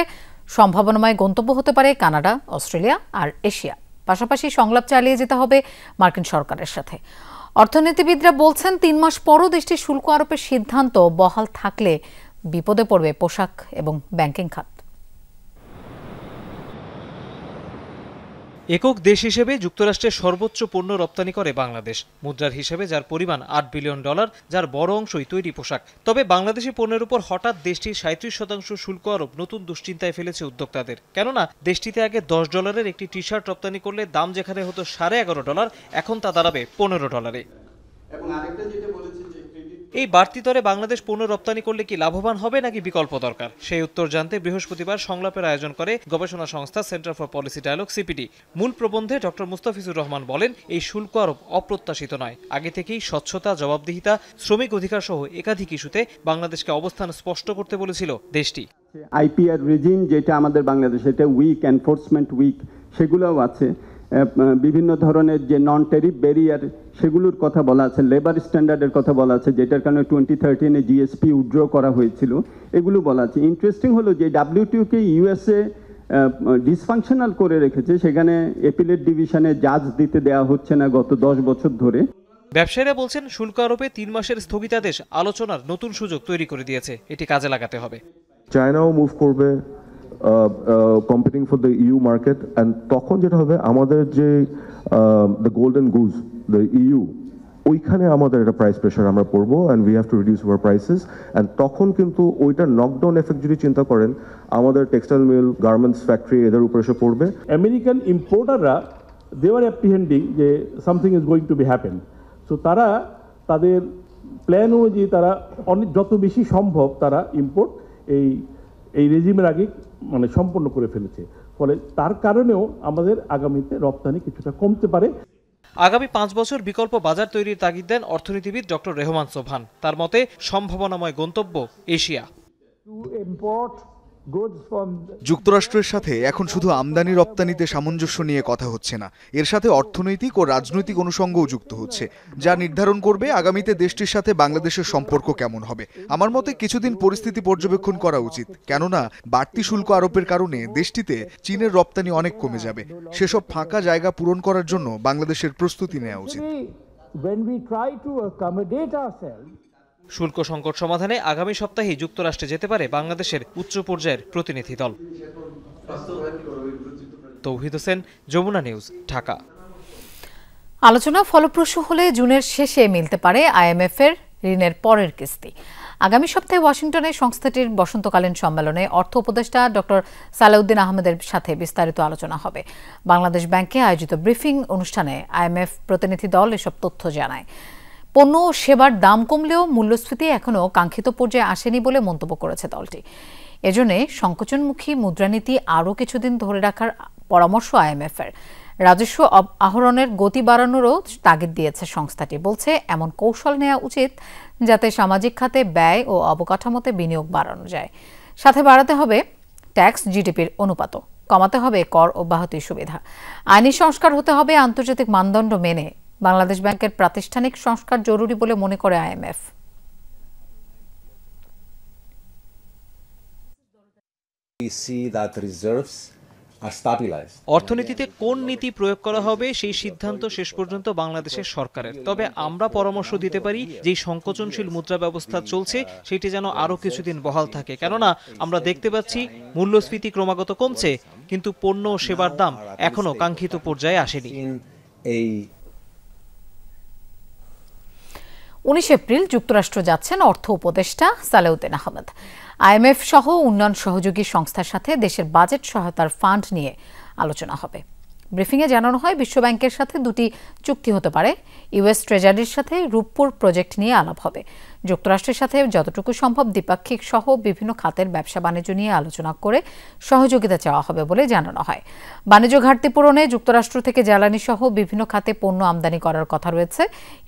সম্ভাবনাময় গন্তব্য হতে পারে কানাডা, অস্ট্রেলিয়া আর এশিয়া। পাশাপাশি সংলাপ চালিয়ে যেতে হবে মার্কিন সরকারের সাথে। অর্থনীতিবিদরা বলছেন 3 মাস পরও দেশটির শুল্ক আরোপের সিদ্ধান্ত বহাল থাকলে বিপদে পড়বে পোশাক এবং ব্যাংকিং খাত। একক দেশ হিসেবে যুক্তরাষ্ট্রের সর্বোচ্চ পণ্য রপ্তানি করে বাংলাদেশ। মুদ্রার হিসেবে যার পরিমাণ $8 বিলিয়ন, যার বড় অংশই তৈরি পোশাক। তবে বাংলাদেশি পণ্যের উপর হঠাৎ দেশটির 37% শুল্ক আরোপ নতুন দুশ্চিন্তায় ফেলেছে উদ্যোক্তাদের। কেননা দেশটিতে আগে $10 একটি টি শার্ট রপ্তানি করলে দাম যেখানে হতো $11.5, এখন তা দাঁড়াবে $15। এই বাড়তি দরে বাংলাদেশ পণ্য রপ্তানি করলে কি লাভবান হবে নাকি বিকল্প দরকার, সেই উত্তর জানতে বৃহস্পতিবার সংলাপের আয়োজন করে গবেষণা সংস্থা center for policy dialogue CPD. মূল প্রবন্ধে ডক্টর মুস্তাফিজুর রহমান বলেন, এই শুল্ক আরোপ অপ্রত্যাশিত নয়। আগে থেকেই স্বচ্ছতা, জবাবদিহিতা, শ্রমিক অধিকার সহ একাধিক ইস্যুতে বাংলাদেশকে অবস্থান স্পষ্ট করতে বলেছিল দেশটি। আইপিআর রেজিম যেটা আমাদের বাংলাদেশে, এটা উইক, এনফোর্সমেন্ট উইক, সেগুলোও আছে। বিভিন্ন ধরনের যে নন ট্যারিফ ব্যারিয়ার সেগুলোর কথা বলা আছে, লেবার স্ট্যান্ডার্ডের কথা বলা আছে, যেটার কারণে 2013-এ জিএসপি উইথড্র করা হয়েছিল, এগুলো বলা আছে। ইন্টারেস্টিং হলো যে WTO-কে ইউএসএ ডিসফাংশনাল করে রেখেছে, সেখানে অ্যাপিলেট ডিভিশনে জাজ দিতে দেওয়া হচ্ছে না গত 10 বছর ধরে। ব্যবসায়ীরা বলছেন, শুল্ক আরোপে 3 মাসের স্থগিতাদেশ আলোচনার নতুন সুযোগ তৈরি করে দিয়েছে। এটি কাজে লাগাতে হবে। চায়নাও মুভ করবে competing for the EU market, and তখন যেটা হবে আমাদের যে the golden goose, the EU, ওইখানে আমাদের একটা প্রাইস প্রেশার আমরা পড়বো, and we have to reduce our prices. And তখন কিন্তু ওইটার নকডাউন এফেক্ট যদি চিন্তা করেন, আমাদের টেক্সটাইল মিল, গার্মেন্টস ফ্যাক্টরি, এদের উপর এসে পড়বে। আমেরিকান ইম্পোর্টাররা দে আর অ্যাপ্রিহেন্ডিং যে something is going to B happen. So তারা তাদের প্ল্যান অনুযায়ী তারা যত বেশি সম্ভব তারা ইম্পোর্ট এই রেজিমের আগে সম্পন্ন করে ফেলেছে। ফলে তার কারণেও আমাদের আগামীতে রপ্তানি কিছুটা কমতে পারে। আগামী 5 বছর বিকল্প বাজার তৈরির তাগিদ দেন অর্থনীতিবিদ ডক্টর রেহমান সোবহান। তার মতে সম্ভাবনাময় গন্তব্য এশিয়া। যুক্তরাষ্ট্রের সাথে এখন শুধু আমদানি রপ্তানিতে সামঞ্জস্য নিয়ে কথা হচ্ছে না, এর সাথে অর্থনৈতিক ও রাজনৈতিক অনুষঙ্গও যুক্ত হচ্ছে, যা নির্ধারণ করবে আগামীতে দেশটির সাথে বাংলাদেশের সম্পর্ক কেমন হবে। আমার মতে কিছুদিন পরিস্থিতি পর্যবেক্ষণ করা উচিত, কেননা বাড়তি শুল্ক আরোপের কারণে দেশটিতে চীনের রপ্তানি অনেক কমে যাবে। সেসব ফাঁকা জায়গা পূরণ করার জন্য বাংলাদেশের প্রস্তুতি নেওয়া উচিত। শুল্ক সংকট সমাধানে আগামী সপ্তাহেই যুক্তরাষ্ট্রে যেতে পারে বাংলাদেশের উচ্চ পর্যায়ের প্রতিনিধি দল। তৌহিদ হোসেন, যমুনা নিউজ, ঢাকা। আলোচনা ফলপ্রসূ হলে জুনের শেষে মিলতে পারে IMF এর ঋণের পরের কিস্তি। আগামী সপ্তাহে ওয়াশিংটনে সংস্থাটির বসন্তকালীন সম্মেলনে অর্থ উপদেষ্টা ডক্টর সালাউদ্দিন আহমেদের সাথে বিস্তারিত আলোচনা হবে। বাংলাদেশ ব্যাংকে আয়োজিত ব্রিফিং অনুষ্ঠানে IMF প্রতিনিধি দল এসব তথ্য জানায়। পণ্য ও সেবার দাম কমলেও মূল্যস্ফীতি এখনও কাঙ্ক্ষিত পর্যায়ে আসেনি বলে মন্তব্য করেছে দলটি। এজন্য সংকোচনমুখী মুদ্রানীতি আরও কিছুদিন ধরে রাখার পরামর্শ IMF এর। রাজস্ব আহরণের গতি বাড়ানোরও তাগিদ দিয়েছে সংস্থাটি। বলছে এমন কৌশল নেওয়া উচিত যাতে সামাজিক খাতে ব্যয় ও অবকাঠামোতে বিনিয়োগ বাড়ানো যায়। সাথে বাড়াতে হবে ট্যাক্স জিডিপির অনুপাতও, কমাতে হবে কর অব্যাহতির সুবিধা। আইনি সংস্কার হতে হবে আন্তর্জাতিক মানদণ্ড মেনে। বাংলাদেশ ব্যাংকের প্রাতিষ্ঠানিক সংস্কার জরুরি বলে মনে করে IMF। অর্থনীতিতে কোন নীতি প্রয়োগ করা হবে সেই সিদ্ধান্ত শেষ পর্যন্ত বাংলাদেশের সরকারের। তবে আমরা পরামর্শ দিতে পারি যে সংকোচনশীল মুদ্রা ব্যবস্থা চলছে সেটি যেন আরো কিছুদিন বহাল থাকে, কেননা আমরা দেখতে পাচ্ছি মূল্যস্ফীতি ক্রমাগত কমছে, কিন্তু পণ্য ও সেবার দাম এখনো কাঙ্ক্ষিত পর্যায়ে আসেনি। 19 এপ্রিল যুক্তরাষ্ট্র যাচ্ছেন অর্থ উপদেষ্টা সালাউদ্দিন আহমেদ। IMF সহ উন্নয়ন সহযোগী সংস্থার সাথে দেশের বাজেট সহায়তার ফান্ড নিয়ে আলোচনা হবে। ব্রিফিংয়ে জানানো হয় বিশ্বব্যাংকের সাথে দুটি চুক্তি হতে পারে। ইউএস ট্রেজারির সাথে রূপপুর প্রজেক্ট নিয়ে আলাপ হবে। যুক্তরাষ্ট্রের সাথে যতটুকু সম্ভব দ্বিপাক্ষিক সহ বিভিন্ন খাতের ব্যবসা বাণিজ্য নিয়ে আলোচনা করে সহযোগিতা চাওয়া হবে বলে জানানো হয়। বাণিজ্য ঘাটতি পূরণে যুক্তরাষ্ট্র থেকে জ্বালানি সহ বিভিন্ন খাতে পণ্য আমদানি করার কথা রয়েছে।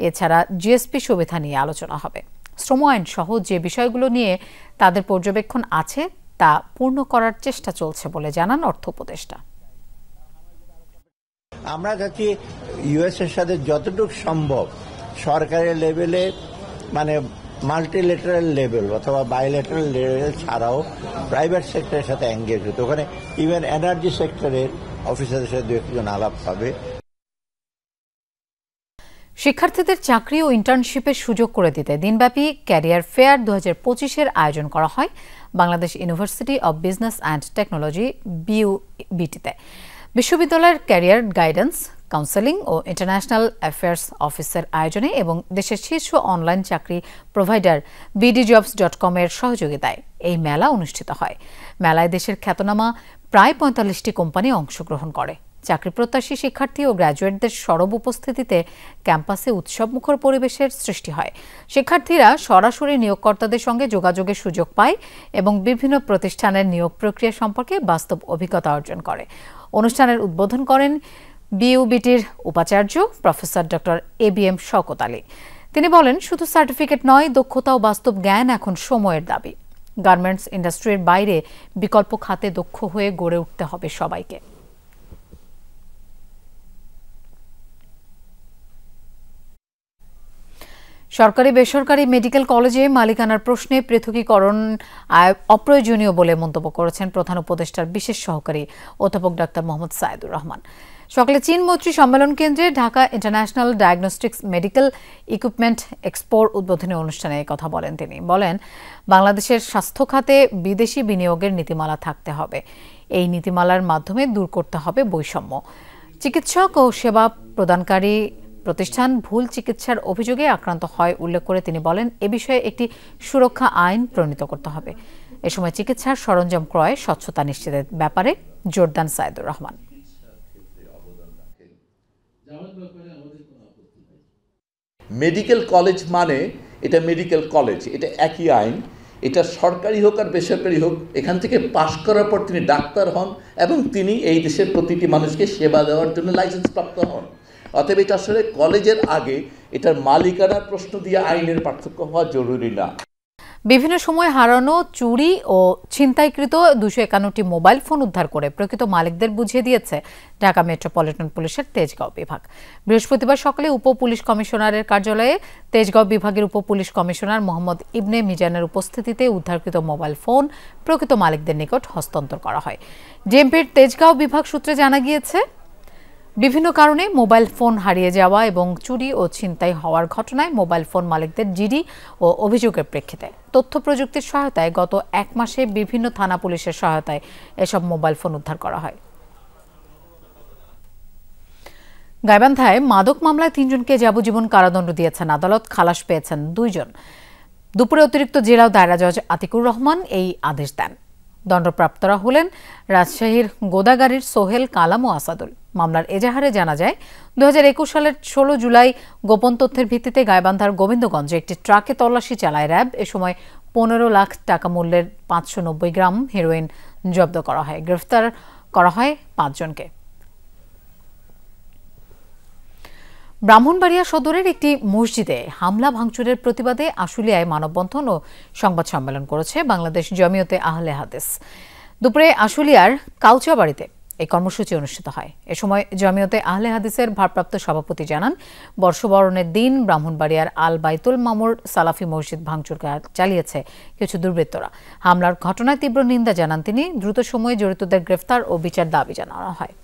এছাড়া জিএসপি সুবিধা নিয়ে আলোচনা হবে। শ্রম আইন সহ যে বিষয়গুলো নিয়ে তাদের পর্যবেক্ষণ আছে তা পূর্ণ করার চেষ্টা চলছে বলে জানান অর্থ উপদেষ্টা। আমরা যাচ্ছি ইউএস এর সাথে যতটুকু সম্ভব সরকারের লেভেলে, মানে মাল্টিলেটারাল লেভেল অথবা বাইলেটারাল লেভেল ছাড়াও প্রাইভেট সেক্টরের সাথে এঙ্গেজ হতে, ওখানে ইভেন এনার্জি সেক্টরের অফিসারদের সাথে দু একজন আলাপ হবে। শিক্ষার্থীদের চাকরি ও ইন্টার্নশিপের সুযোগ করে দিতে দিনব্যাপী ক্যারিয়ার ফেয়ার 2025-এর আয়োজন করা হয় Bangladesh university of business and technology BUBT-তে। বিশ্ববিদ্যালয়ের ক্যারিয়ার গাইডেন্স, কাউন্সেলিং ও ইন্টারন্যাশনাল অ্যাফেয়ার্স অফিসের আয়োজনে এবং দেশের শীর্ষ অনলাইন চাকরি প্রোভাইডার bdjobs.com-এর সহযোগিতায় এই মেলা অনুষ্ঠিত হয়। মেলায় দেশের খ্যাতনামা প্রায় 45টি কোম্পানি অংশগ্রহণ করে। চাকরি প্রত্যাশী শিক্ষার্থী ও গ্র্যাজুয়েটদের সরব উপস্থিতিতে ক্যাম্পাসে উৎসবমুখর পরিবেশের সৃষ্টি হয়। শিক্ষার্থীরা সরাসরি নিয়োগকর্তাদের সঙ্গে যোগাযোগের সুযোগ পায় এবং বিভিন্ন প্রতিষ্ঠানের নিয়োগ প্রক্রিয়া সম্পর্কে বাস্তব অভিজ্ঞতা অর্জন করে। অনুষ্ঠানের উদ্বোধন করেন BUBT-র উপাচার্য professor doctor ABM Shawkat Ali. তিনি বলেন, শুধু সার্টিফিকেট নয়, দক্ষতা ও বাস্তব জ্ঞান এখন সময়ের দাবি। গার্মেন্টস ইন্ডাস্ট্রির বাইরে বিকল্প খাতে দক্ষ হয়ে গড়ে উঠতে হবে সবাইকে। সরকারি বেসরকারি মেডিকেল কলেজে মালিকানার প্রশ্নে পৃথকীকরণ অপ্রয়োজনীয় বলে মন্তব্য করেছেন প্রধান উপদেষ্টার বিশেষ সহকারী অধ্যাপক ডাক্তার মোহাম্মদ সাইদুর রহমান। সকালে চীন মৈত্রী সম্মেলন কেন্দ্রে Dhaka international diagnostics medical equipment এক্সপোর উদ্বোধনী অনুষ্ঠানে কথা বলেন। তিনি বলেন, বাংলাদেশের স্বাস্থ্য খাতে বিদেশি বিনিয়োগের নীতিমালা থাকতে হবে। এই নীতিমালার মাধ্যমে দূর করতে হবে বৈষম্য। চিকিৎসক ও সেবা প্রদানকারী প্রতিষ্ঠান ভুল চিকিৎসার অভিযোগে আক্রান্ত হয় উল্লেখ করে তিনি বলেন, এ বিষয়ে একটি সুরক্ষা আইন প্রণীত করতে হবে। এ সময় চিকিৎসার সরঞ্জাম ক্রয়ে স্বচ্ছতা নিশ্চিতের ব্যাপারে জোর দেন সাইদুর রহমান। মেডিকেল কলেজ মানে এটা মেডিকেল কলেজ, এটা একই আইন। এটা সরকারি হোক আর বেসরকারি হোক, এখান থেকে পাশ করার পর তিনি ডাক্তার হন এবং তিনি এই দেশের প্রতিটি মানুষকে সেবা দেওয়ার জন্য লাইসেন্স প্রাপ্ত হন। অতএব এটা আসলে কলেজের আগে এটার মালিকানার প্রশ্ন দিয়ে আইনের পার্থক্য হওয়া জরুরি না। বিভিন্ন সময় হারানো, চুরি ও ছিনতাইকৃত 251টি মোবাইল ফোন উদ্ধার করে প্রকৃত মালিকদের বুঝিয়ে দিয়েছে ঢাকা মেট্রোপলিটন পুলিশের তেজগাঁও বিভাগ। বৃহস্পতিবার সকালে উপ পুলিশ কমিশনারের কার্যালয়ে তেজগাঁও বিভাগের উপ পুলিশ কমিশনার মোহাম্মদ ইবনে মিজানের উপস্থিতিতে উদ্ধারকৃত মোবাইল ফোন প্রকৃত মালিকদের নিকট হস্তান্তর করা হয়। ডিএমপির তেজগাঁও বিভাগ সূত্রে জানা গিয়েছে, বিভিন্ন কারণে মোবাইল ফোন হারিয়ে যাওয়া এবং চুরি ও ছিনতাই হওয়ার ঘটনায় মোবাইল ফোন মালিকদের জিডি ও অভিযোগের প্রেক্ষিতে তথ্য প্রযুক্তির সহায়তায় গত 1 মাসে বিভিন্ন থানা পুলিশের সহায়তায় এসব মোবাইল ফোন উদ্ধার করা হয়। গাইবান্ধায় মাদক মামলায় 3 জনকে যাবজ্জীবন কারাদণ্ড দিয়েছেন আদালত। খালাস পেয়েছেন 2 জন। দুপুরে অতিরিক্ত জেলা দায়রা জজ আতিকুর রহমান এই আদেশ দেন। দণ্ডপ্রাপ্তরা হলেন রাজশাহীর গোদাগাড়ির সোহেল, কালাম ও আসাদুল। মামলার এজাহারে জানা যায়, 2021 সালের 16 জুলাই গোপন তথ্যের ভিত্তিতে গাইবান্ধার গোবিন্দগঞ্জে একটি ট্রাকে তল্লাশি চালায় র্যাব। এ সময় 15 লাখ টাকা মূল্যের 590 গ্রাম হেরোইন জব্দ করা হয়। গ্রেফতার করা হয় 5 জনকে। ব্রাহ্মণবাড়িয়া সদরের একটি মসজিদে হামলা ভাঙচুরের প্রতিবাদে আশুলিয়ায় মানববন্ধন ও সংবাদ সম্মেলন করেছে বাংলাদেশ জমিয়তে আহলে হাদিস। দুপুরে আশুলিয়ার কাউচাবাড়িতে এই কর্মসূচি অনুষ্ঠিত হয়। এ সময় জমিয়তে আহলে হাদিসের ভারপ্রাপ্ত সভাপতি জানান, বর্ষবরণের দিন ব্রাহ্মণবাড়িয়ার আল বাইতুল মামুর সালাফি মসজিদ ভাঙচুর চালিয়েছে কিছু দুর্বৃত্তরা। হামলার ঘটনায় তীব্র নিন্দা জানান তিনি। দ্রুত সময়ে জড়িতদের গ্রেফতার ও বিচার দাবি জানানো হয়।